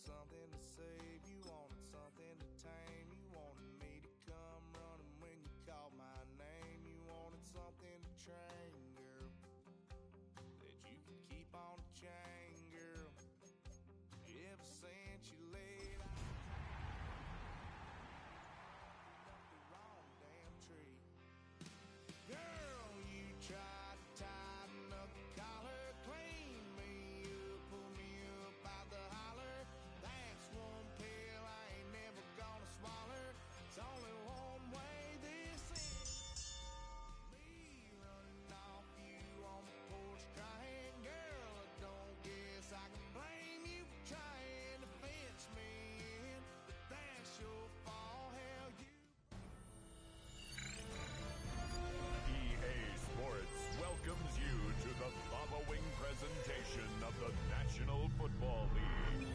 something to save, you wanted something to tame, you wanted me to come running when you called my name, you wanted something to train, girl, that you could keep on the chain, girl. Ever since you laid out the wrong damn tree, girl, you tried to tighten up the collar, clean me up, pull me up out the holler. That's one pill I ain't never gonna swallow. It's only one way this is. Me running off you on the porch crying, girl, I don't guess I can blame you for trying to fence me in, but that's your fault. Hell, you. EA Sports welcomes you to the following presentation of the National Football League.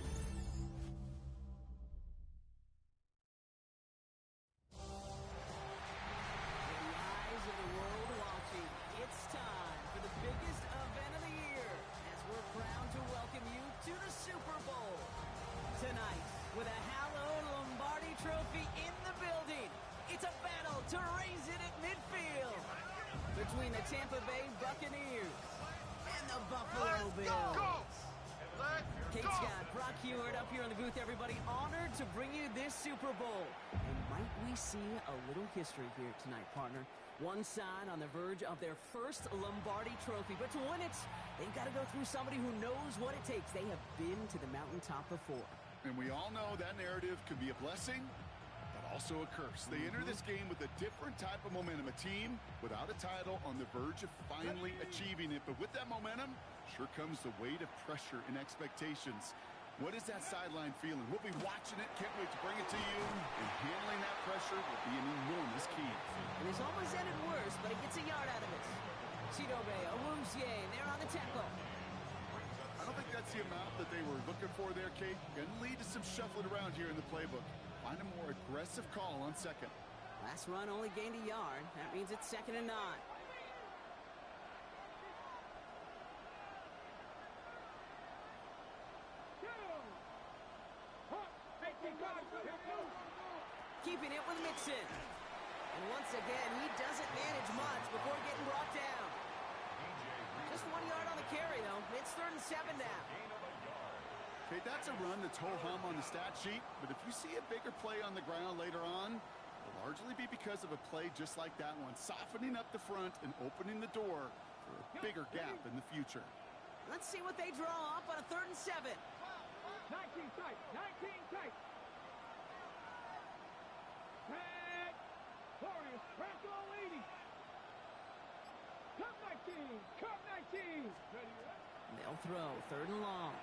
With the eyes of the world watching, it's time for the biggest event of the year as we're proud to welcome you to the Super Bowl. Tonight, with a hallowed Lombardi trophy in the building, it's a battle to raise it at midfield between the Tampa Bay Buccaneers and the Buffalo Bills. Kate Scott, Brock Heward up here in the booth, everybody. Honored to bring you this Super Bowl. And might we see a little history here tonight, partner? One side on the verge of their first Lombardi trophy. But to win it, they've got to go through somebody who knows what it takes. They have been to the mountaintop before. And we all know that narrative can be a blessing, but also a curse. They enter this game with a different type of momentum. A team without a title on the verge of finally achieving it. But with that momentum, sure comes the weight of pressure and expectations. What is that sideline feeling? We'll be watching it. Can't wait to bring it to you. And handling that pressure will be an enormous key. And it's almost ended worse, but it gets a yard out of it. Chidobe, Awuzie, they're on the tackle. I don't think that's the amount that they were looking for there, Kate. Going to lead to some shuffling around here in the playbook. Find a more aggressive call on second. Last run only gained a yard. That means it's 2nd and 9. Keeping it with Mixon. And once again, he doesn't manage much before getting brought down. Just 1 yard on the carry, though. It's 3rd and 7 now. Okay, that's a run that's ho-hum on the stat sheet, but if you see a bigger play on the ground later on, it'll largely be because of a play just like that one, softening up the front and opening the door for a bigger gap in the future. Let's see what they draw up on a 3rd and 7. 19 tight, 19 tight. Tag, Glorious, Franco leading. Cup 19, 19. They'll throw 3rd and long.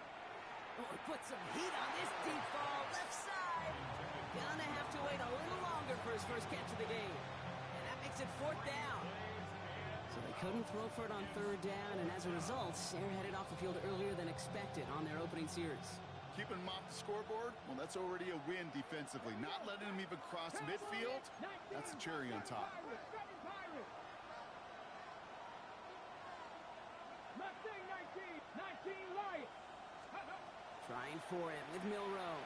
Oh, he put some heat on this deep ball, left side. Gonna have to wait a little longer for his first catch of the game. And that makes it 4th down. So they couldn't throw for it on 3rd down, and as a result, they're headed off the field earlier than expected on their opening series. Keeping them off the scoreboard, well, that's already a win defensively. Not letting them even cross midfield, that's the cherry on top. Mustang 19, 19 Lion. Trying for it with Milrow.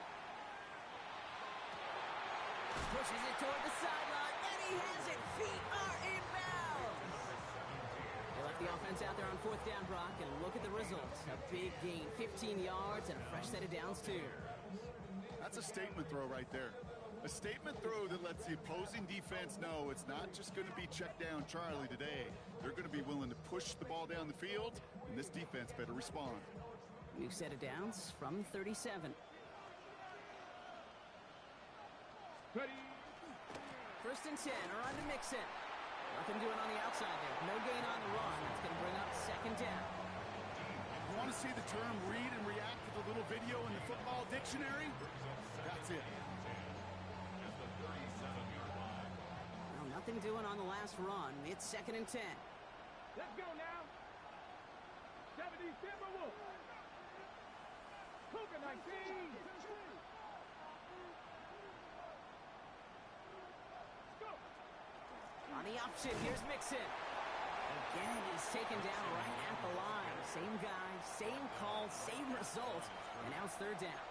Pushes it toward the sideline, and he has it. Feet are inbounds. They left the offense out there on 4th down, Brock, and look at the results. A big gain, 15 yards, and a fresh set of downs, too. That's a statement throw right there. A statement throw that lets the opposing defense know it's not just going to be check down Charlie today. They're going to be willing to push the ball down the field, and this defense better respond. New set of downs from 37. Ready. 1st and 10, or on to Mixon. Nothing doing on the outside there. No gain on the run. That's going to bring up 2nd down. You want to see the term read and react to the little video in the football dictionary? That's it. Well, nothing doing on the last run. It's 2nd and 10. Let's go now. 70 Timberwolves. Cougar 19. On the option, here's Mixon. Again, he's taken down right at the line. Same guy, same call, same result. And now it's 3rd down.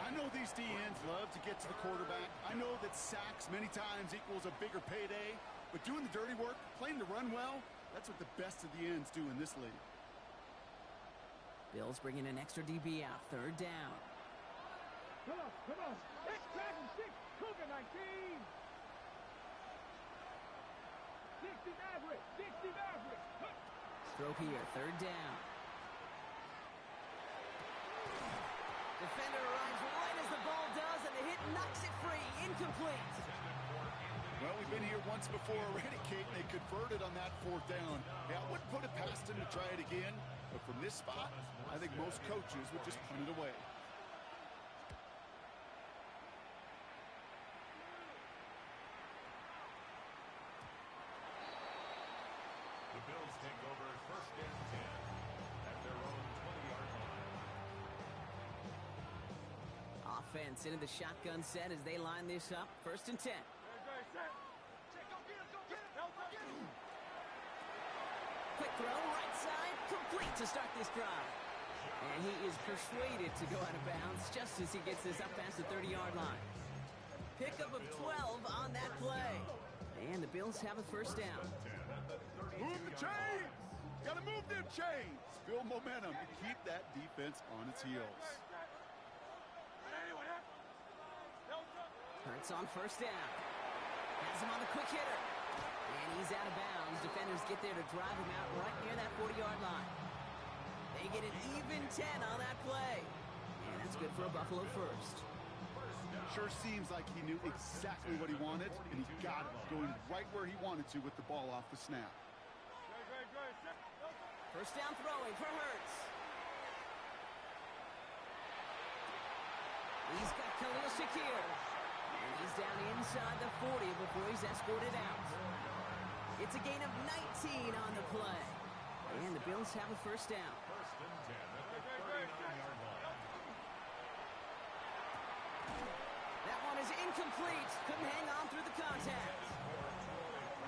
I know these DNs love to get to the quarterback. I know that sacks many times equals a bigger payday. But doing the dirty work, playing to run well, that's what the best of the ends do in this league. Bills bringing an extra DB out. Third down. Come on, come on. It's Dragon 6, Cougar 19. 60 Maverick, 60 Maverick. Throw here. Third down. Defender arrives right as the ball does, and the hit knocks it free. Incomplete. Well, we've been here once before already, Kate, and they converted on that fourth down. Yeah, I wouldn't put it past him to try it again, but from this spot, I think most coaches would just punt it away. The Bills take over first and 10 at their own 20-yard line. Offense into the shotgun set as they line this up. First and 10. Quick throw, right side, complete to start this drive. And he is persuaded to go out of bounds just as he gets this up past the 30-yard line. Pickup of 12 on that play. And the Bills have a first down. Move the chains! Gotta move them chains! Build momentum and keep that defense on its heels. Hurts on first down. Has him on the quick hitter. And he's out of bounds. Defenders get there to drive him out right near that 40-yard line. They get an even 10 on that play. And that's good for a Buffalo first. Sure seems like he knew exactly what he wanted, and he got it, going right where he wanted to with the ball off the snap. First down throwing for Hurts. He's got Khalil Shakir. And he's down inside the 40 before he's escorted out. It's a gain of 19 on the play. And the Bills have a first down. First and 10 at the 39-yard line. That one is incomplete. Couldn't hang on through the contact.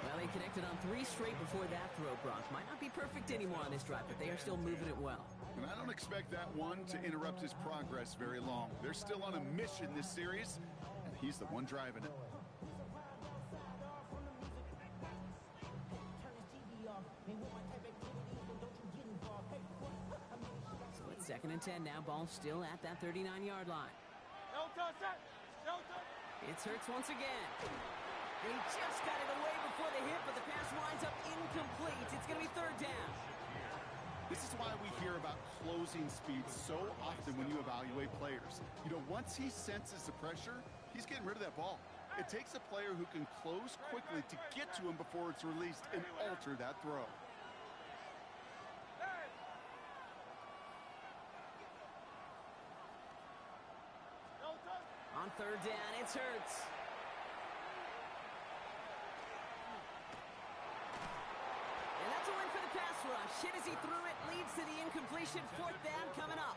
Well, they connected on 3 straight before that throw, Brock. Might not be perfect anymore on this drive, but they are still moving it well. And I don't expect that one to interrupt his progress very long. They're still on a mission this series, and he's the one driving it. So it's second and 10 now. Ball still at that 39-yard line. It's Hurts once again. He just got it away before the hit, but the pass winds up incomplete. It's going to be third down. This is why we hear about closing speed so often when you evaluate players. You know, once he senses the pressure, he's getting rid of that ball. It takes a player who can close quickly to get to him before it's released and alter that throw. On third down, it's Hurts. And that's a win for the pass rush. Hit as he threw it, leads to the incompletion. Fourth down coming up.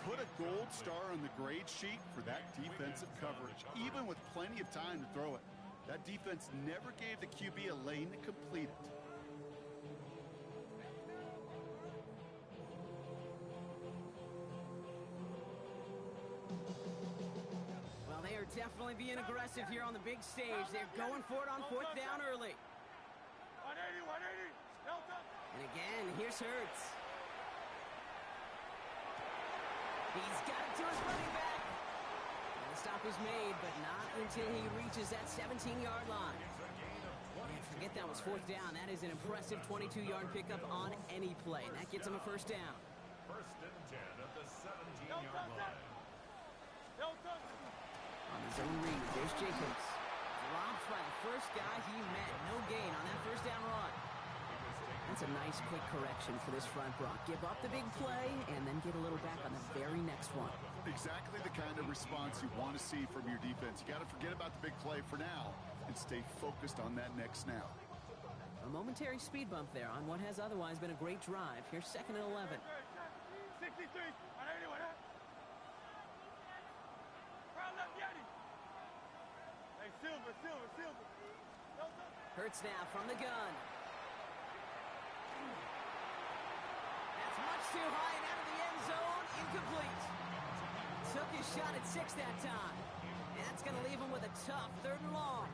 Put a gold star on the grade sheet for that defensive coverage, even with plenty of time to throw it. That defense never gave the QB a lane to complete it. Well, they are definitely being aggressive here on the big stage. They're going for it on fourth down early. 180. And again, here's Hurts. He's got it to his running back. And the stop is made, but not until he reaches that 17-yard line. And forget that was fourth down. That is an impressive 22-yard pickup on any play. And that gets him a first down. First and 10 at the 17-yard line. On his own read, there's Jacobs. Dropped by the first guy he met. No gain on that first down run. That's a nice quick correction for this front, Brock. Give up the big play and then get a little back on the very next one. Exactly the kind of response you want to see from your defense. You got to forget about the big play for now and stay focused on that next snap. A momentary speed bump there on what has otherwise been a great drive. Here's second and 11. 63. 180. Hey, Silver. Hurts now from the gun. That's much too high and out of the end zone. Incomplete. Took his shot at 6 that time. And that's going to leave him with a tough 3rd and long.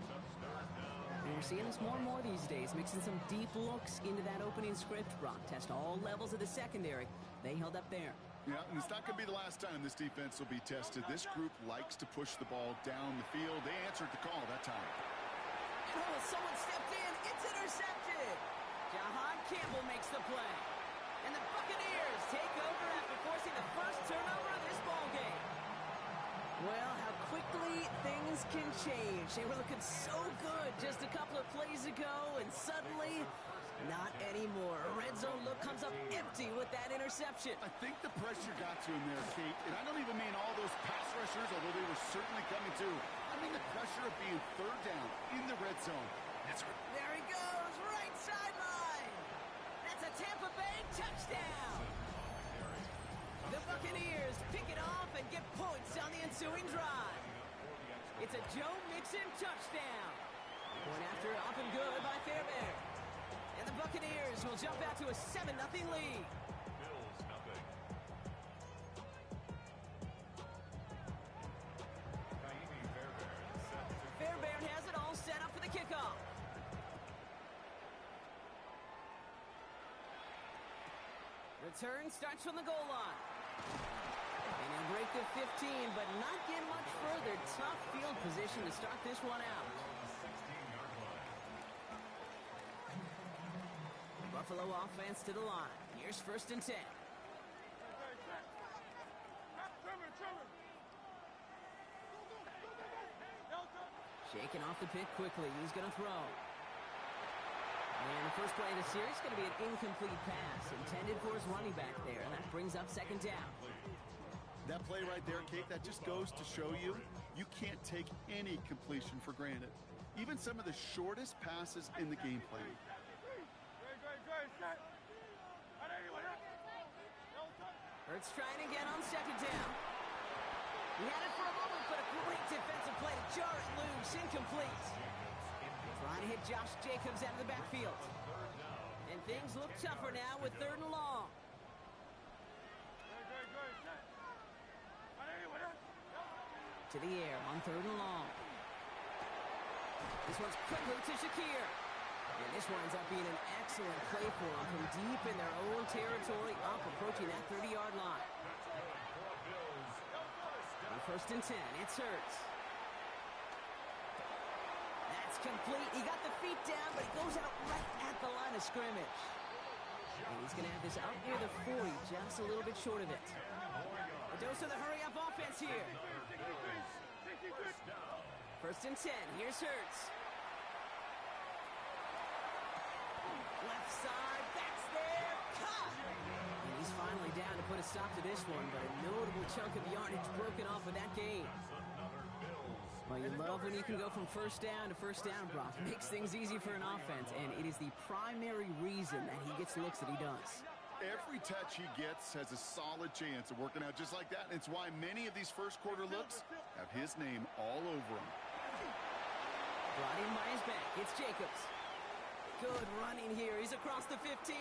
And we're seeing this more and more these days, mixing some deep looks into that opening script. Brock test all levels of the secondary. They held up there. Yeah, and it's not going to be the last time this defense will be tested. This group likes to push the ball down the field. They answered the call that time. Oh, someone stepped in. It's intercepted. Jahan Campbell makes the play. And the Buccaneers take over after forcing the first turnover of this ballgame. Well, how quickly things can change. They were looking so good just a couple of plays ago, and suddenly, not anymore. A red zone look comes up empty with that interception. I think the pressure got to him there, Kate. And I don't even mean all those pass rushers, although they were certainly coming to. I mean the pressure of being 3rd down in the red zone. There he goes, right sideline. That's a Tampa Bay touchdown. The Buccaneers pick it off and get points on the ensuing drive. It's a Joe Mixon touchdown. Point after up and good by Fairbairn. And the Buccaneers will jump out to a 7-0 lead. Fairbairn has it all set up for the kickoff. Return starts from the goal line. And he'll break the 15, but not get much further. Tough field position to start this one out. Buffalo offense to the line. Here's 1st and 10. Shaking off the pick quickly. He's going to throw. And the first play of the series is going to be an incomplete pass intended for his running back there, and that brings up 2nd down. That play right there, Kate, that just goes to show you, you can't take any completion for granted. Even some of the shortest passes in the game plan. Hurts trying again on 2nd down. He had it for a moment, but a great defensive play to jar it loose, incomplete. Trying to hit Josh Jacobs out of the backfield. And things look tougher now with 3rd and long. To the air on 3rd and long. This one's quickly to Shakir. And this winds up being an excellent play for him from deep in their own territory, up approaching that 30-yard line. On 1st and 10, it's Hurts. That's complete. He got the feet down, but he goes out right at the line of scrimmage. And he's going to have this out near the 40, just a little bit short of it. A dose of the hurry-up offense here. 1st and 10, here's Hurts. Left side, that's there, cut! And he's finally down to put a stop to this one, but a notable chunk of yardage broken off with that gain. Well, you love when you can go from 1st down to 1st down, Brock. Makes things easy for an offense, and it is the primary reason that he gets looks that he does. Every touch he gets has a solid chance of working out just like that, and it's why many of these first-quarter looks have his name all over them. Brought in by his back, it's Jacobs. Good running here, he's across the 15.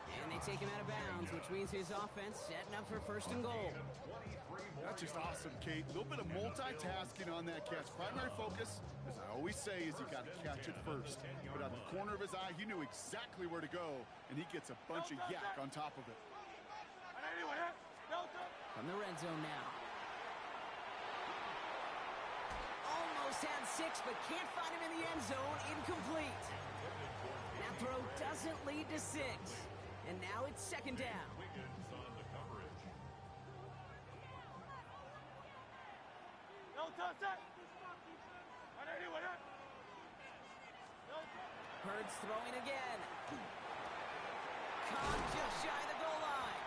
And they take him out of bounds, which means his offense setting up for 1st and goal. That's just awesome, Kate. A little bit of multitasking on that catch. Primary focus, as I always say, is you got to catch it first. But out of the corner of his eye, he knew exactly where to go, and he gets a bunch of yak on top of it. From the red zone now. Almost had 6, but can't find him in the end zone. Incomplete. That throw doesn't lead to 6. And now it's 2nd down. Hurts throwing again. Caught just shy of the goal line.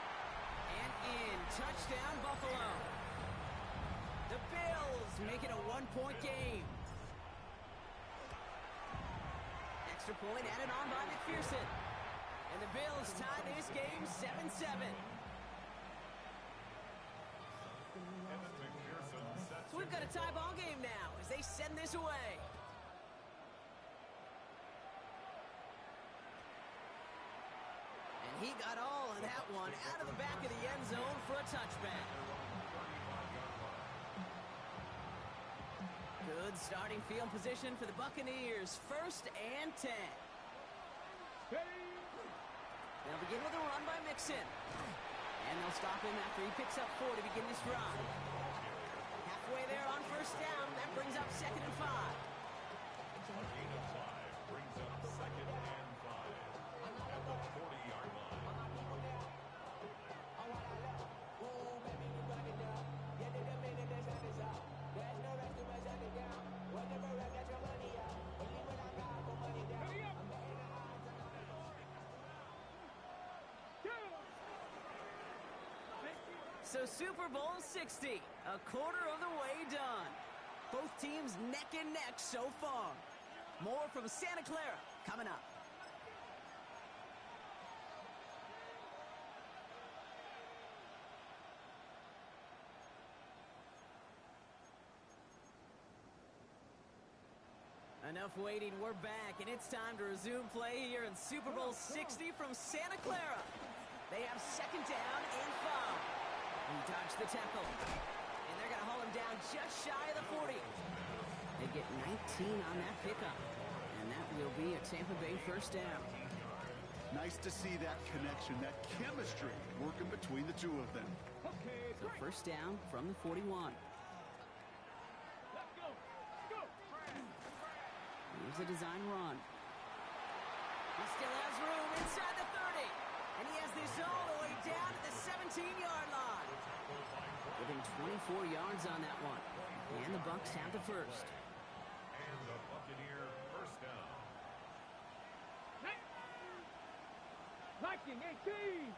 And in. Touchdown, Buffalo. The Bills make it a 1-point game. Extra point added on by McPherson. And the Bills tie this game 7-7. So we've got a tie ball game now as they send this away. And he got all of that one out of the back of the end zone for a touchback. Good starting field position for the Buccaneers. 1st and 10. They'll begin with a run by Mixon. And they'll stop him after he picks up 4 to begin this drive. Halfway there on 1st down. That brings up 2nd and 5. A gain of 5 brings up 2nd and 5 at the 40-yard line. So Super Bowl 60, a quarter of the way done. Both teams neck and neck so far. More from Santa Clara coming up. Enough waiting, we're back, and it's time to resume play here in Super Bowl 60 from Santa Clara. They have 2nd down and 5. He dodged the tackle, and they're going to haul him down just shy of the 40. They get 19 on that pickup, and that will be a Tampa Bay 1st down. Nice to see that connection, that chemistry working between the two of them. So 1st down from the 41. Here's a design run. He still has room inside the 30. And he has this all the way down to the 17-yard line. Giving 24 yards on that one. And the Bucs have the 1st. And the Buccaneer 1st down. 1918.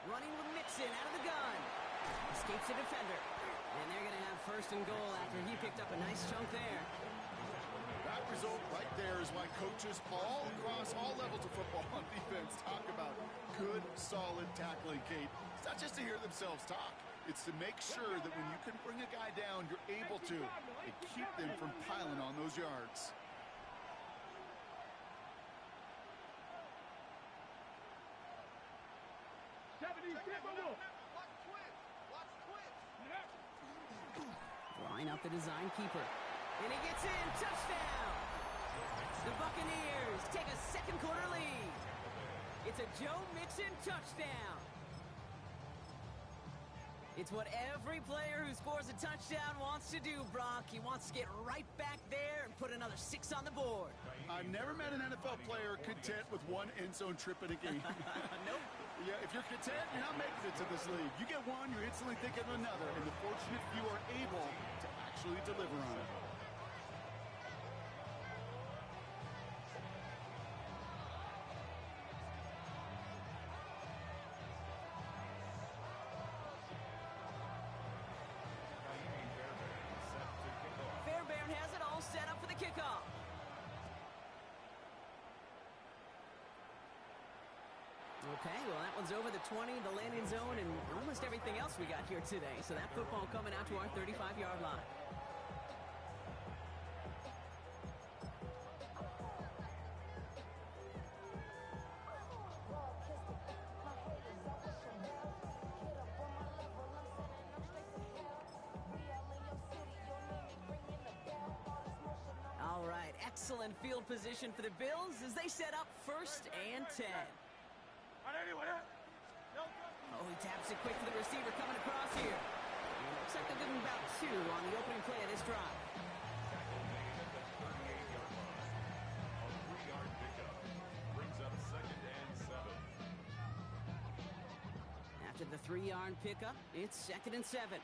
Running with Mixon out of the gun. Escapes the defender. And they're going to have 1st and goal after he picked up a nice chunk there. That result right there is why coaches all across all levels of football on defense talk about good, solid tackling, Kate. It's not just to hear themselves talk. It's to make sure that when you can bring a guy down, you're able to and keep them from piling on those yards. Line up the design keeper. And he gets in. Touchdown! The Buccaneers take a 2nd quarter lead. It's a Joe Mixon touchdown. It's what every player who scores a touchdown wants to do, Brock. He wants to get right back there and put another 6 on the board. I've never met an NFL player content with one end zone trip in a game. Nope. Yeah, if you're content, you're not making it to this league. You get one, you're instantly thinking of another, and the fortunate few are able to actually deliver on it. Fairbairn has it all set up for the kickoff. Okay, well, that one's over the 20, the landing zone, and almost everything else we got here today. So that football coming out to our 35-yard line. All right, excellent field position for the Bills as they set up 1st and 10. Oh, he taps it quick to the receiver coming across here. And it looks like they're giving about 2 on the opening play of this drive. Tackle made at the 38-yard line. A 3-yard pickup brings up 2nd and 7. After the 3-yard pickup, it's 2nd and 7.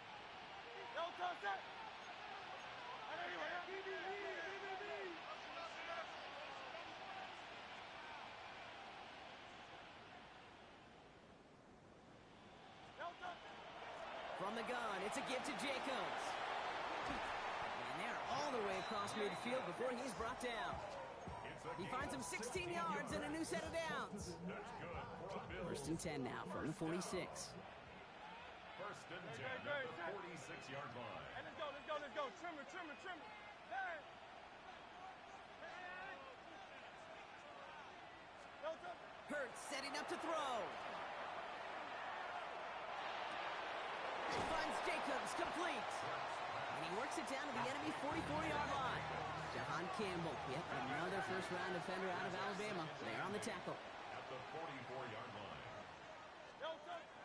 From the gun, it's a give to Jacobs. And they're all the way across midfield before he's brought down. He finds him 16 yards and a new set of downs. That's good for the Bills. 1st and 10 now from the 46. 1st and 10 at the 46-yard line. Hey, let's go. Trimmer. Hey. Hurts setting up to throw. He finds finds Jacobs, complete. And he works it down to the enemy 44-yard line. Jahan Campbell, yep, another first-round defender out of Alabama. They're on the tackle. At the 44-yard line.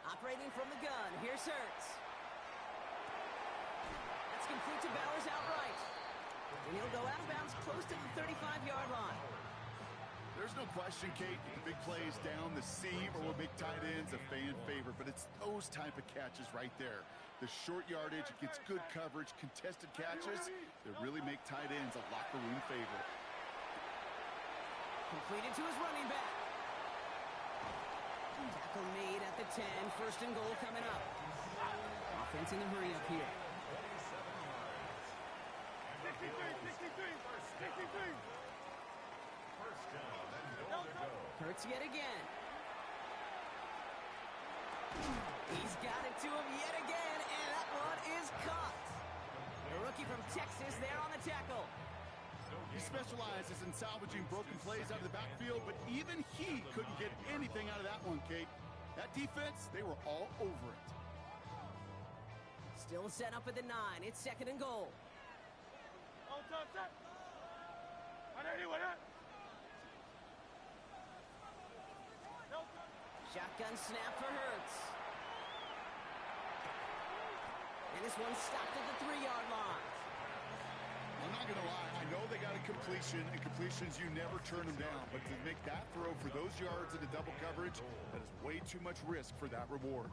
Operating from the gun, here's Hurts. That's complete to Bowers outright. And he'll go out of bounds close to the 35-yard line. There's no question, Kate, the big plays down the seam or big tight ends a fan favorite, but it's those type of catches right there. The short yardage, it gets good coverage, contested catches that really make tight ends a locker room favorite. Completed to his running back. Tackle made at the 10, first and goal coming up. Offense in the hurry up here. 63. First down and goal to go. Hurts yet again. He's got it to him yet again, and that one is caught. The rookie from Texas there on the tackle. He specializes in salvaging broken plays out of the backfield, but even he couldn't get anything out of that one, Kate. That defense, they were all over it. Still set up at the 9. It's second and goal. Shotgun snap for Hurts. And this one stopped at the 3-yard line. I'm not going to lie. I know they got a completion, and completions, you never turn them down. But to make that throw for those yards into double coverage, that is way too much risk for that reward.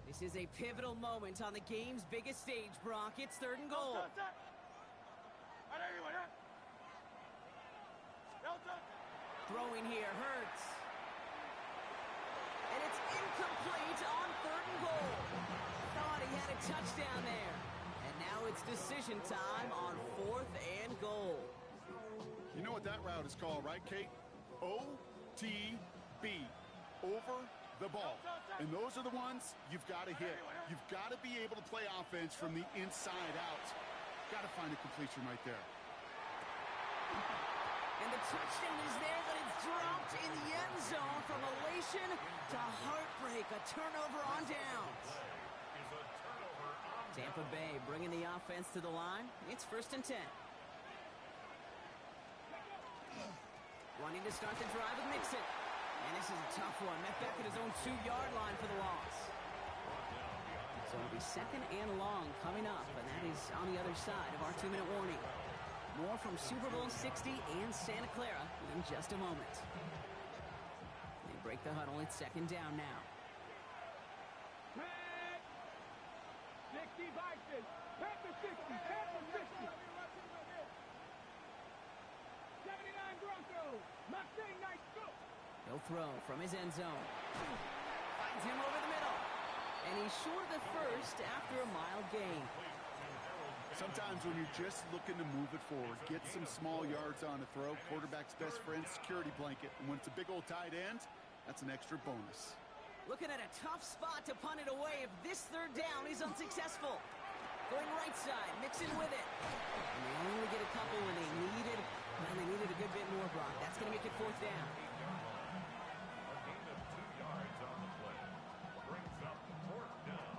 This is a pivotal moment on the game's biggest stage, Brock. It's third and goal. Throwing here, Hurts. And it's incomplete on third and goal. Thought he had a touchdown there. And now it's decision time on fourth and goal. You know what that route is called, right, Kate? OTB. Over the ball. And those are the ones you've got to hit. You've got to be able to play offense from the inside out. Got to find a completion right there. And the touchdown is there, but it's dropped in the end zone from elation to heartbreak. A turnover on downs. Tampa Bay bringing the offense to the line. It's first and 10. Running to start the drive with Mixon. And this is a tough one. Met back at his own 2-yard line for the loss. So it'll be second and long coming up, and that is on the other side of our 2-minute warning. More from Super Bowl 60 and Santa Clara in just a moment. They break the huddle. It's second down now. 60 Vikings. Panther 60. Panther 60. 79 Broncos. Mustang Knights go. He'll throw from his end zone. Finds him over the middle. And he's short of the first after a mild gain. Sometimes when you're just looking to move it forward, get some small yards on a throw, quarterback's best friend, security blanket. And when it's a big old tight end, that's an extra bonus. Looking at a tough spot to punt it away if this third down is unsuccessful. Going right side, Mixon with it. And they only get a couple when they needed a good bit more, Brock. That's going to make it fourth down. A gain of 2 yards on the play. Brings up fourth down.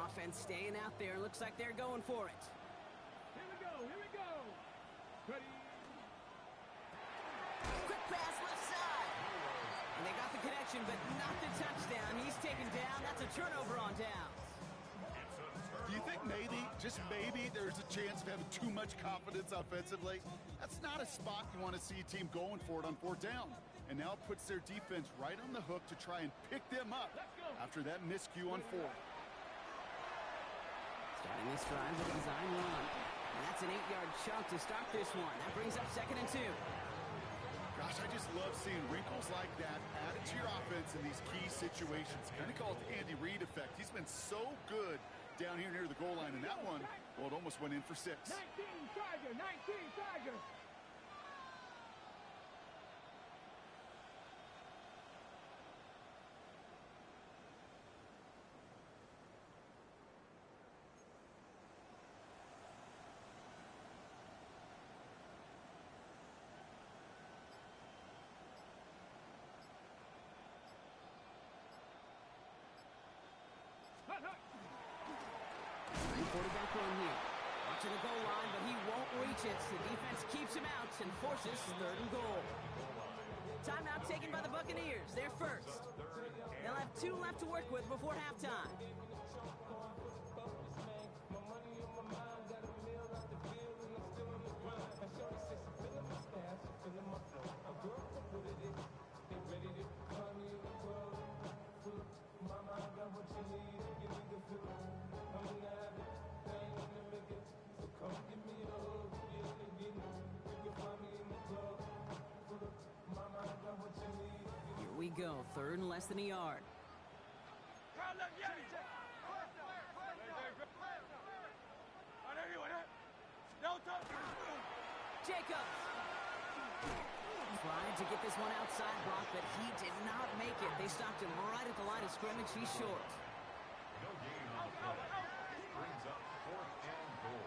Offense staying out there. Looks like they're going for it. Here we go. Ready. Quick pass left side. And they got the connection, but not the touchdown. He's taken down. That's a turnover on downs. Do you think maybe, just maybe, there's a chance of having too much confidence offensively? That's not a spot you want to see a team going for it on fourth down. And now it puts their defense right on the hook to try and pick them up after that miscue on fourth. Starting this drive with a design run. And that's an 8-yard chunk to start this one. That brings up second and 2. Gosh, I just love seeing wrinkles like that added to your offense in these key situations. Kind of call it the Andy Reid effect. He's been so good down here near the goal line. And that one, well, it almost went in for 6. 19 Tiger. quarterback run here. Up to the goal line, but he won't reach it. The defense keeps him out and forces 3rd and goal. Timeout taken by the Buccaneers. They're first. They'll have 2 left to work with before halftime. Here we go, 3rd and less than a yard. Jacobs tried to get this one outside, Brock, but he did not make it. They stopped him right at the line of scrimmage. He's short. No gain on the play. Brings up 4th and goal.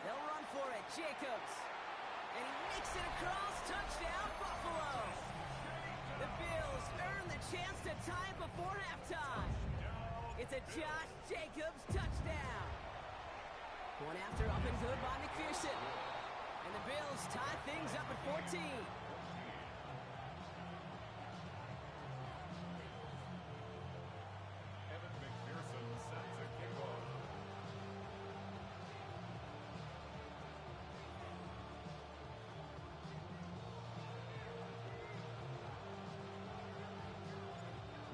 They'll run for it. Jacobs. And he makes it across. Touchdown, Buffalo. The Bills earn the chance to tie it before halftime. It's a Josh Jacobs touchdown. One after, up and good by McPherson. And the Bills tie things up at 14. Evan McPherson sets a kickoff.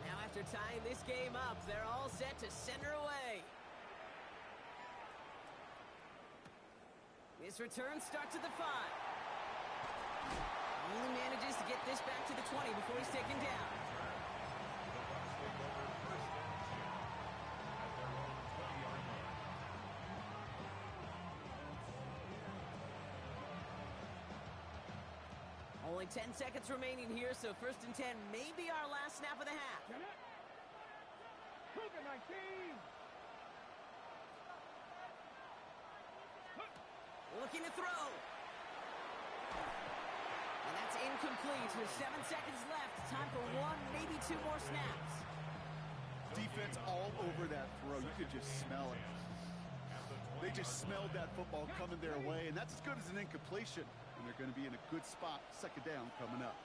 Now after tying this game up, they're all set to center away. This return starts at the 5. Only manages to get this back to the 20 before he's taken down. The Bucs take over 1st and 10 at their own 20-yard line. Only 10 seconds remaining here, so 1st and 10 may be our last snap of the half. Cougar 19. Looking to throw. And that's incomplete with 7 seconds left. Time for 1, maybe 2 more snaps. Defense all over that throw. You could just smell it. They just smelled that football coming their way, and that's as good as an incompletion. And they're going to be in a good spot. 2nd down coming up.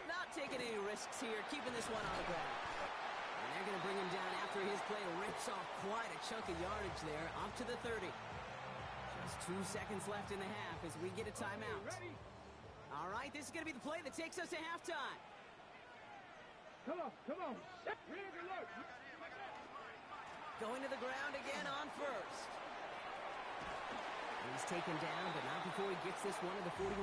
Not taking any risks here, keeping this one on the ground. And they're going to bring him down after his play rips off quite a chunk of yardage there, up to the 30. Just 2 seconds left in the half as we get a timeout. All right, this is going to be the play that takes us to halftime. Come on. Red alert. Going to the ground again on 1st. He's taken down, but not before he gets this one to the 41.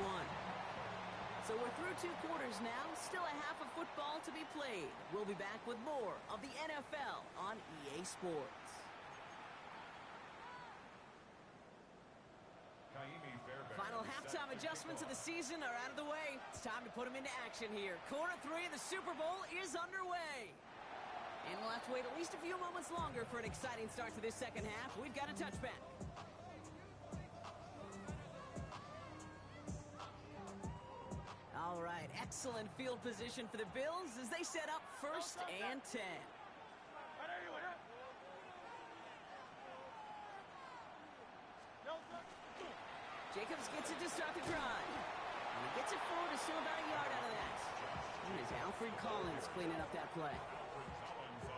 So we're through 2 quarters now. Still a half of football to be played. We'll be back with more of the NFL on EA Sports. Final halftime adjustments of the season are out of the way. It's time to put them into action here. Quarter 3 of the Super Bowl is underway. And we'll have to wait at least a few moments longer for an exciting start to this second half. We've got a touchback. All right, excellent field position for the Bills as they set up 1st and 10. Jacobs gets it to start the drive. And he gets it forward to still about a yard out of that. And it's Alfred Collins cleaning up that play.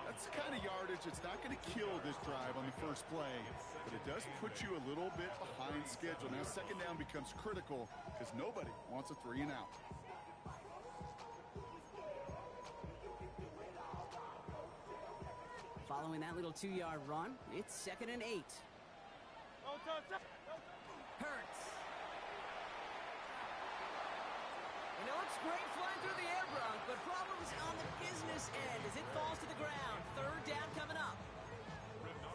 That's the kind of yardage that's not going to kill this drive on the first play, but it does put you a little bit behind schedule. Now 2nd down becomes critical because nobody wants a 3 and out. Following that little 2-yard run, it's 2nd and 8. Hurts. And it looks great flying through the air, Bronk, but problems on the business end as it falls to the ground. 3rd down coming up.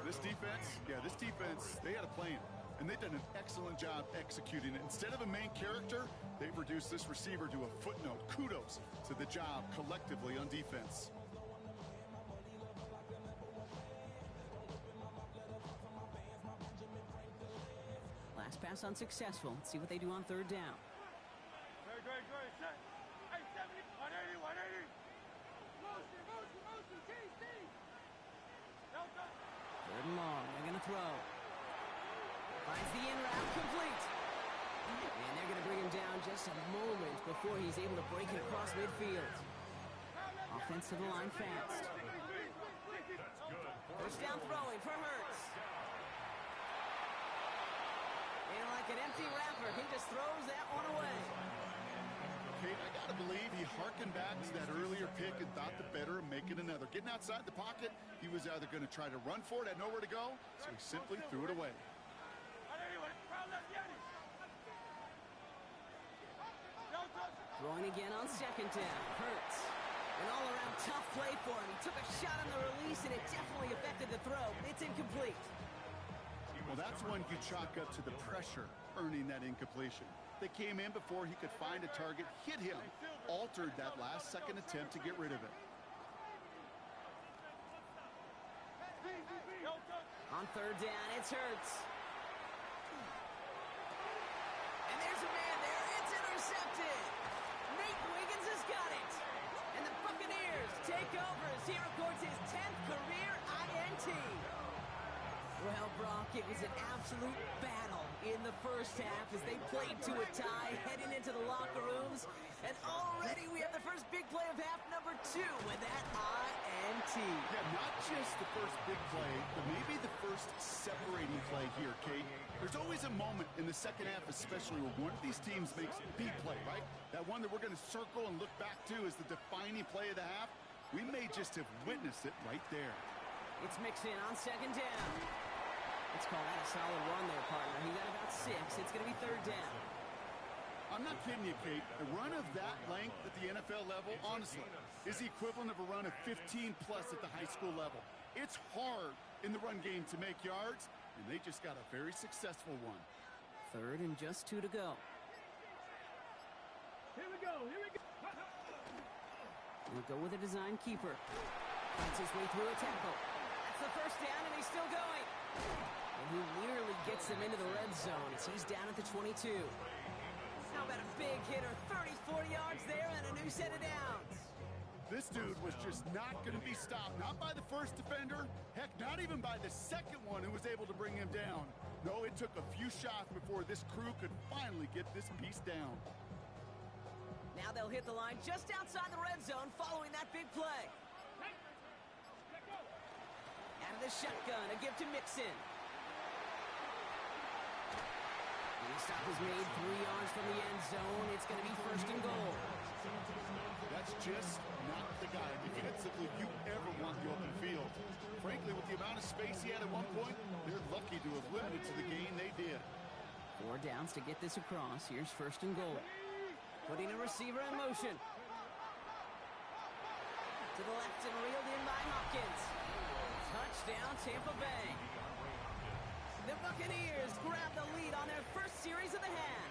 This defense, they had a plan, and they've done an excellent job executing it. Instead of a main character, they've reduced this receiver to a footnote. Kudos to the job collectively on defense. Last pass unsuccessful. Let's see what they do on 3rd down. Great. Hey, 70, 180. Motion, TC. throw. Finds the in route complete. And they're going to bring him down just a moment before he's able to break it across midfield. Offense to the line fast. First down throwing for Hurts. And like an empty wrapper, he just throws that one away. Okay, I got to believe he harkened back to that earlier pick and thought the better of making another. Getting outside the pocket, he was either going to try to run for it, had nowhere to go, so he simply threw it away. Throwing again on second down. Hurts. An all-around tough play for him. He took a shot on the release, and it definitely affected the throw, but it's incomplete. Well, that's one you chalk up to the pressure earning that incompletion. They came in before he could find a target, hit him, altered that last-second attempt to get rid of it. On third down, it's Hurts. And there's a man there. It's intercepted. Nate Wiggins has got it. And the Buccaneers take over as he records his 10th career INT. Well, Brock, it was an absolute battle in the first half as they played to a tie, heading into the locker rooms. And already we have the first big play of half number 2 with that INT. Yeah, not just the first big play, but maybe the first separating play here, Kate. There's always a moment in the second half, especially where one of these teams makes a big play, right? That one that we're going to circle and look back to as the defining play of the half. We may just have witnessed it right there. It's Mixon on second down. Let's call that a solid run there, partner. He got about 6. It's going to be third down. I'm not kidding you, Kate. A run of that length at the NFL level, honestly, is the equivalent of a run of 15-plus at the high school level. It's hard in the run game to make yards, and they just got a very successful one. Third and just 2 to go. Here we go. We'll go with a design keeper. Finds his way through a tackle. That's the first down, and he's still going. And he nearly gets them into the red zone as he's down at the 22. How about a big hitter, 30, 40 yards there, and a new set of downs. This dude was just not going to be stopped. Not by the first defender. Heck, not even by the second one who was able to bring him down. No, it took a few shots before this crew could finally get this piece down. Now they'll hit the line just outside the red zone following that big play. Out of the shotgun, a give to Mixon. And the stop is made 3 yards from the end zone. It's going to be first and goal. That's just not the guy defensively you ever want the open field. Frankly, with the amount of space he had at one point, they're lucky to have limited to the gain they did. 4 downs to get this across. Here's first and goal. Putting a receiver in motion. To the left and reeled in by Hopkins. Touchdown, Tampa Bay. The Buccaneers grab the lead on their first series of the half.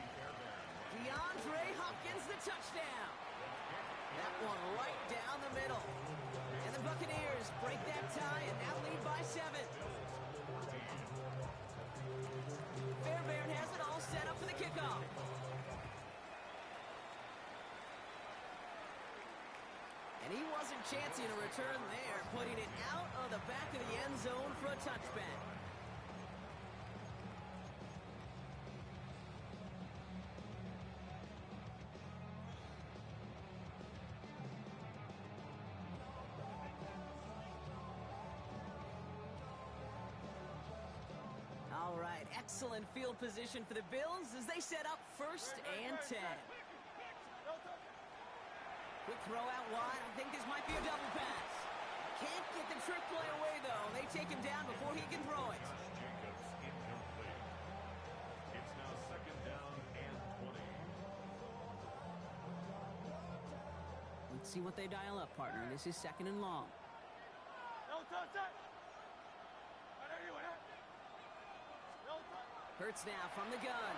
DeAndre Hopkins, the touchdown. That one right down the middle. And the Buccaneers break that tie and now lead by 7. Fairbairn has it all set up for the kickoff. And he wasn't chancing a return there, putting it out of the back of the end zone for a touchback. All right, excellent field position for the Bills as they set up first and 10. Quick throw out wide. I think this might be a double pass. Can't get the trick play away, though. They take him down before he can throw it. It's now second down and 20. Let's see what they dial up, partner. This is second and long. Hurts now from the gun.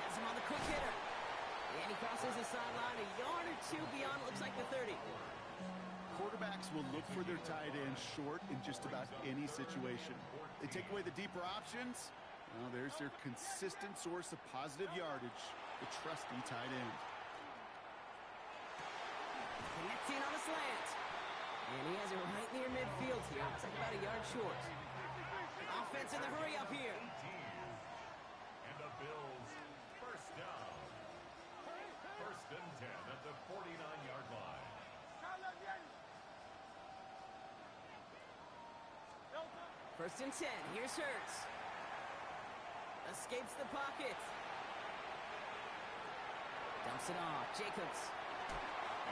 Has him on the quick hitter. And he crosses the sideline a yard or 2 beyond, looks like the 30. Quarterbacks will look for their tight end short in just about any situation. They take away the deeper options. Well, there's their consistent source of positive yardage, the trusty tight end. Connecting on the slant. And he has it right near midfield here. It's like about a yard short. Off defense in the hurry up here. 18. And the Bills first down. First and 10 at the 49-yard line. First and 10. Here's Hurts. Escapes the pocket. Dumps it off. Jacobs.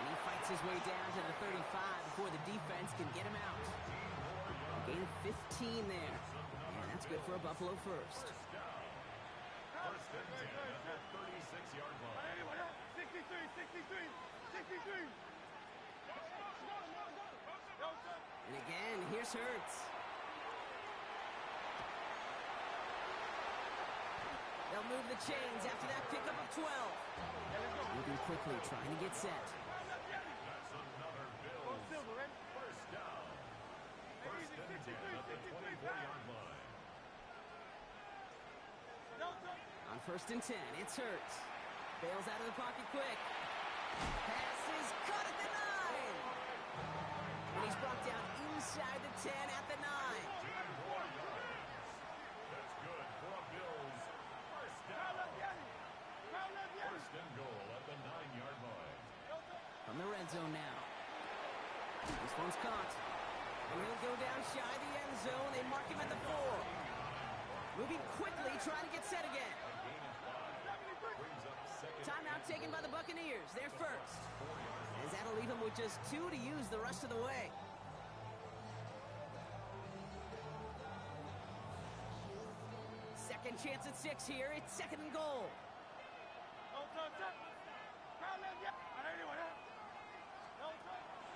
And he fights his way down to the 35 before the defense can get him out. Gain of 15 there. And that's good for a Buffalo first. First and 10 at the 36-yard line. 63. And again, here's Hurts. They'll move the chains after that pickup of 12. Moving quickly, trying to get set. That's another Bills first down. First and 10 at the 24-yard line. On first and 10, it's Hurts. Bails out of the pocket quick. Pass is cut at the 9. And he's brought down inside the 10 at the 9. That's good for a Bills first down. First and goal at the 9-yard line. From the red zone now. This one's caught. And he'll go down shy of the end zone. They mark him at the 4. Moving quickly, trying to get set again. Brings up second. Timeout taken by the Buccaneers. They're first. As that'll leave them with just 2 to use the rest of the way. Second chance at 6 here. It's second and goal.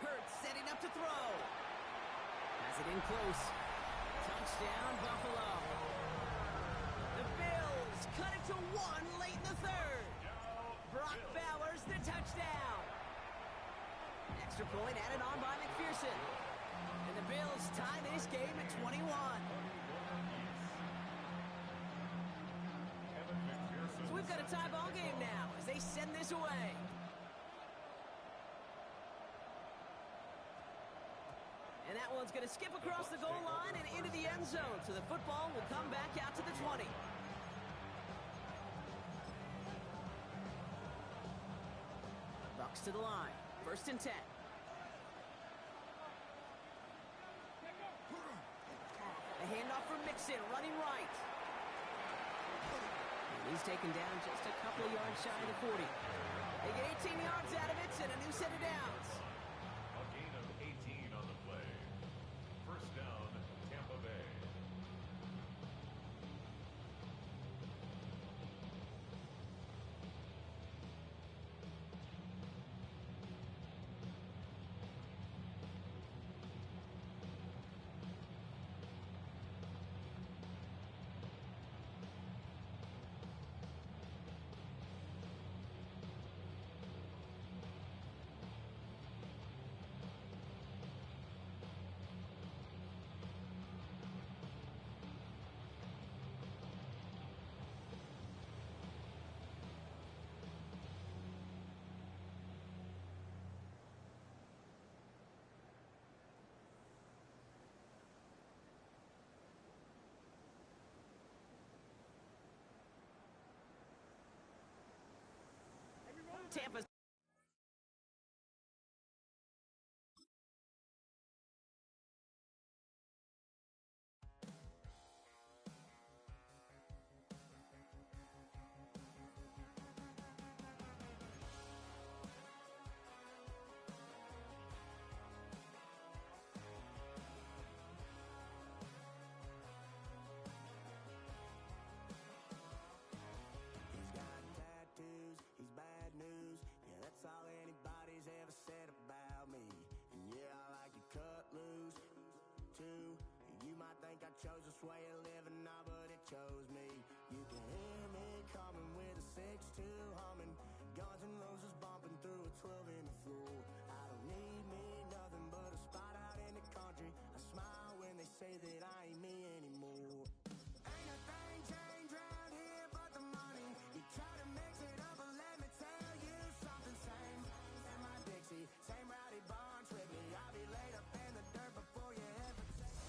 Hurts setting up to throw. Has it in close. Touchdown, Buffalo. The Bills cut it to 1 late in the third. Brock Bowers the touchdown. Extra point added on by McPherson. And the Bills tie this game at 21. So we've got a tie ball game now as they send this away. And that one's going to skip across the goal line and into the end zone. So the football will come back out to the 20. Bucs to the line. First and 10. A handoff from Mixon, running right. And he's taken down just a couple of yards shy of the 40. They get 18 yards out of it and a new set of downs. A gain of 18 on the play. First down, Tampa Bay. Tampa's He's got tattoos, he's bad news. Yeah, that's all anybody's ever said about me. And yeah, I like to cut loose, too. You might think I chose this way of living now, but it chose me. You can hear me coming with a 6-2 humming. Guns and Roses bumping through a 12 in the floor. I don't need me nothing but a spot out in the country. I smile when they say that I ain't me anymore. Ain't a thing changed round here but the money. You try to mix it up, but let me tell you something. Same in my Dixie, same rowdy bunch with me. I'll be laid up in the dirt before you ever take.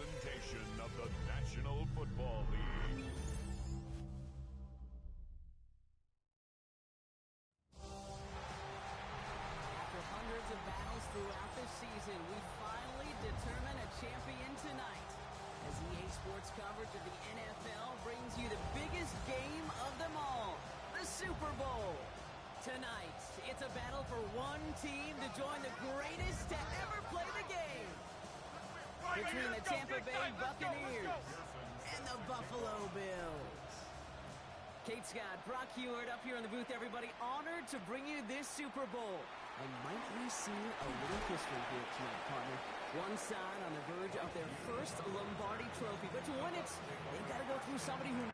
presentation of the National Football League. After hundreds of battles throughout the season, we finally determine a champion tonight. As EA Sports coverage of the NFL brings you the biggest game of them all, the Super Bowl. Tonight, it's a battle for one team to join the greatest to ever play the game. Between the Tampa Bay Buccaneers and the Buffalo Bills. Kate Scott, Brock Heward up here in the booth, everybody. Honored to bring you this Super Bowl. And might we see a little history here tonight, partner? One side on the verge of their first Lombardi trophy. But to win it, they've got to go through somebody who...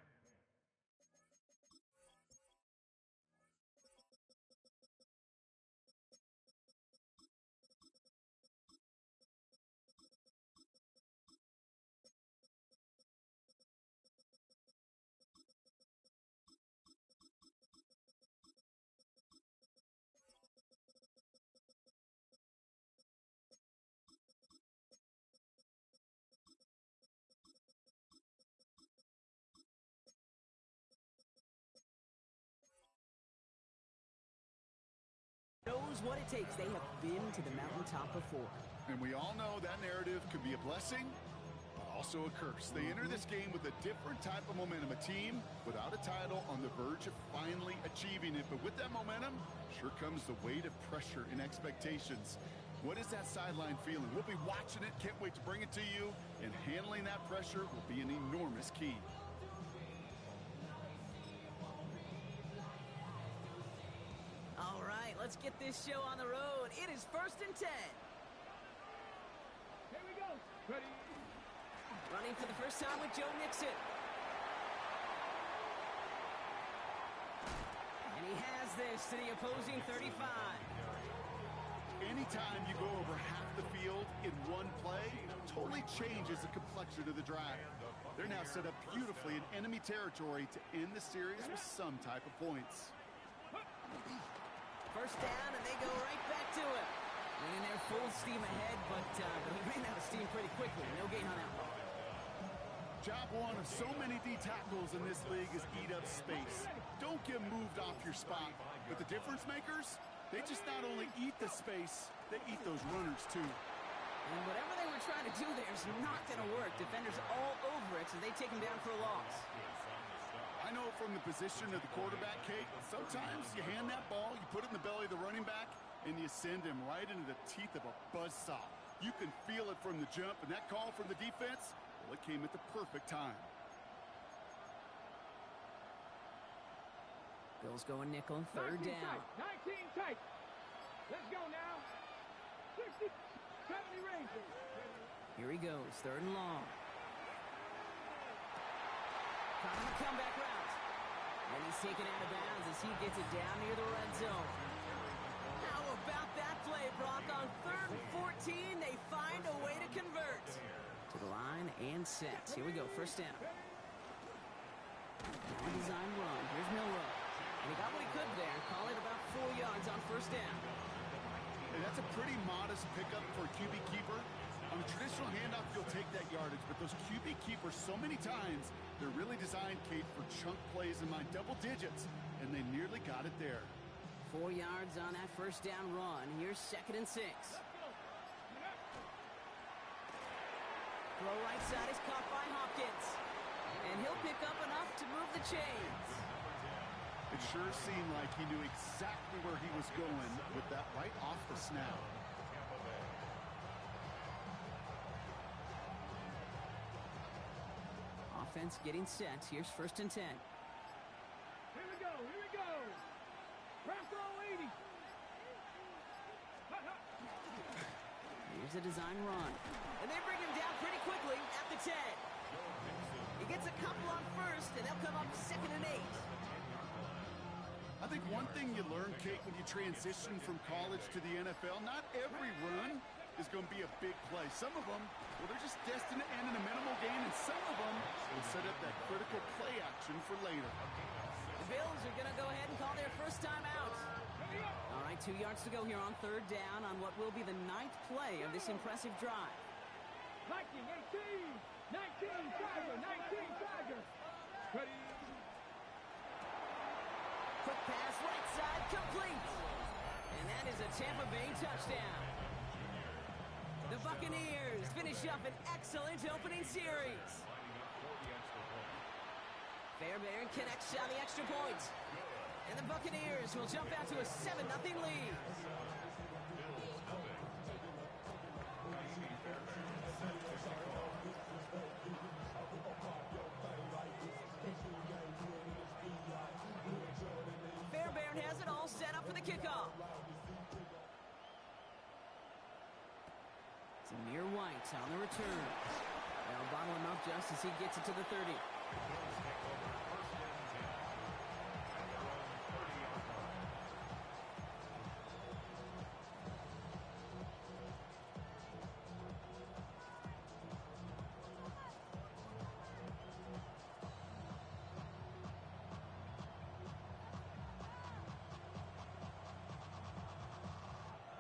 knows what it takes. They have been to the mountaintop before. And we all know that narrative could be a blessing, but also a curse. They enter this game with a different type of momentum. A team without a title on the verge of finally achieving it. But with that momentum, sure comes the weight of pressure and expectations. What is that sideline feeling? We'll be watching it. Can't wait to bring it to you. And handling that pressure will be an enormous key. All right, let's get this show on the road. It is 1st and 10. Here we go. Ready. Running for the first time with Joe Mixon. And he has this to the opposing 35. Anytime you go over half the field in one play, totally changes the complexion of the drive. They're now set up beautifully in enemy territory to end the series with some type of points. First down, and they go right back to it. Went in there full steam ahead, but he ran out of steam pretty quickly. No gain on that one. Job one of so many D tackles in this league is eat up space. Don't get moved off your spot. But the difference makers, they just not only eat the space, they eat those runners too. And whatever they were trying to do there is not going to work. Defenders all over it, so they take him down for a loss. I know from the position of the quarterback, Kate, sometimes you hand that ball, you put it in the belly of the running back, and you send him right into the teeth of a buzzsaw. You can feel it from the jump, and that call from the defense, well, it came at the perfect time. Bills going nickel, third down. 19 tight. Let's go now. 60, 70 Rangers. Here he goes, third and long. Caught him a comeback route. And he's taken out of bounds as he gets it down near the red zone. How about that play, Brock? On 3rd and 14, they find a way to convert. To the line and set. Here we go, first down. Now design run. Here's Milrow. And he got what he could there. Call it about 4 yards on first down. And that's a pretty modest pickup for a QB keeper. On a traditional handoff, you'll take that yardage, but those QB keepers, so many times, they're really designed, Kate, for chunk plays in my double digits, and they nearly got it there. 4 yards on that first down run. Here's 2nd and 6. Throw right side is caught by Hopkins. And he'll pick up enough to move the chains. It sure seemed like he knew exactly where he was going with that right off the snap. Offense getting set. Here's 1st and 10. Here we go. Here we go. Press roll 80. Here's a design run. And they bring him down pretty quickly at the 10. He gets a couple on first, and they'll come up 2nd and 8. I think one thing you learn, Kate, when you transition from college to the NFL, not every run is going to be a big play. Some of them, well, they're just destined to end in a minimal gain, and some of them will set up that critical play action for later. The Bills are going to go ahead and call their first time out. All right, 2 yards to go here on 3rd down on what will be the 9th play of this impressive drive. 19, 18, 19, Tiger, 19, Tiger. Ready. Quick pass right side, complete. And that is a Tampa Bay touchdown. The Buccaneers finish up an excellent opening series. Fairbairn connects on the extra point. And the Buccaneers will jump out to a 7-0 lead. Fairbairn has it all set up for the kickoff. Zamir White on the return. They'll bottle him up just as he gets it to the 30.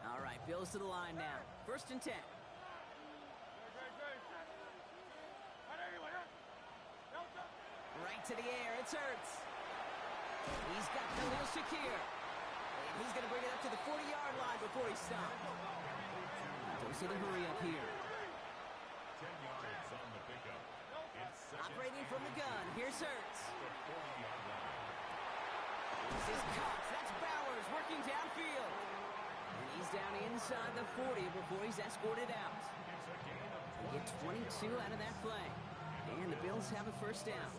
All right, Bills to the line now. 1st and 10. Right to the air, it's Hurts. He's got Khalil Shakir. And he's going to bring it up to the 40-yard line before he stops. Don't see the hurry up here. 10 yards on the pickup. Operating from the gun, here's Hurts. This is Cox, that's Bowers working downfield. And he's down inside the 40 before he's escorted out. They get 22 out of that play. And the Bills have a 1st down.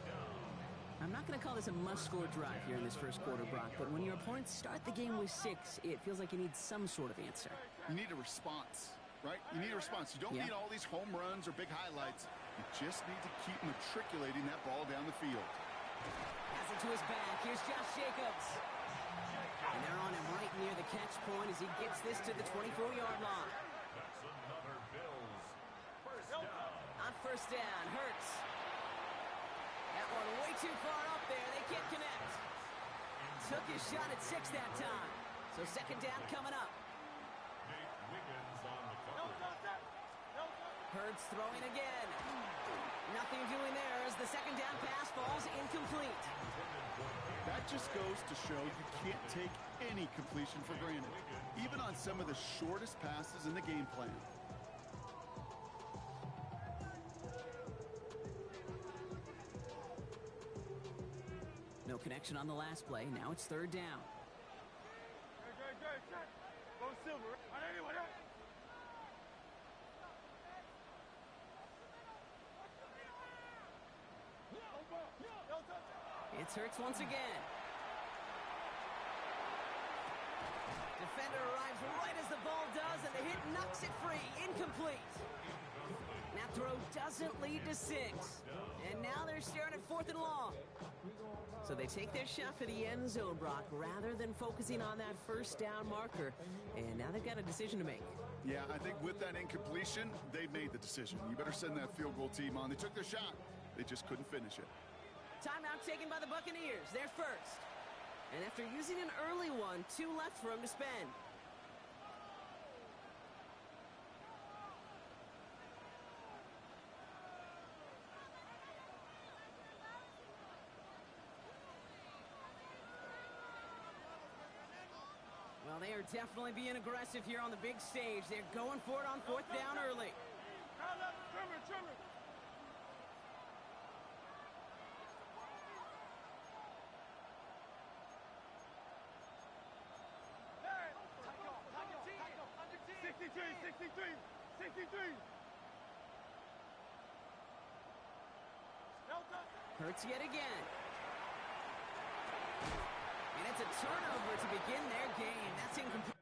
I'm not going to call this a must-score drive here in this 1st quarter, Brock, but when your opponents start the game with 6, it feels like you need some sort of answer. You need a response, right? You need a response. You don't need all these home runs or big highlights. You just need to keep matriculating that ball down the field. Pass it to his back. Here's Josh Jacobs. And they're on him right near the catch point as he gets this to the 24-yard line. That's another Bills 1st down. On 1st down, Hurts. That one way too far up there. They can't connect. Took his shot at 6 that time. So 2nd down coming up. Nate Wiggins on the cover. Hurts throwing again. Nothing doing there as the 2nd down pass falls incomplete. That just goes to show you can't take any completion for granted, even on some of the shortest passes in the game plan. No connection on the last play. Now it's 3rd down. Go Silver. It's Hurts once again. Defender arrives right as the ball does, and the hit knocks it free. Incomplete. That throw doesn't lead to 6. And now they're staring at 4th and long. So they take their shot for the end zone, Brock, rather than focusing on that 1st down marker. And now they've got a decision to make. Yeah, I think with that incompletion, they made the decision. You better send that field goal team on. They took their shot. They just couldn't finish it. Timeout taken by the Buccaneers. They're first. And after using an early one, 2 left for him to spend. Well, they are definitely being aggressive here on the big stage. They're going for it on 4th down early. Trimmer. Hurts yet again. And it's a turnover to begin their game. That's incomplete.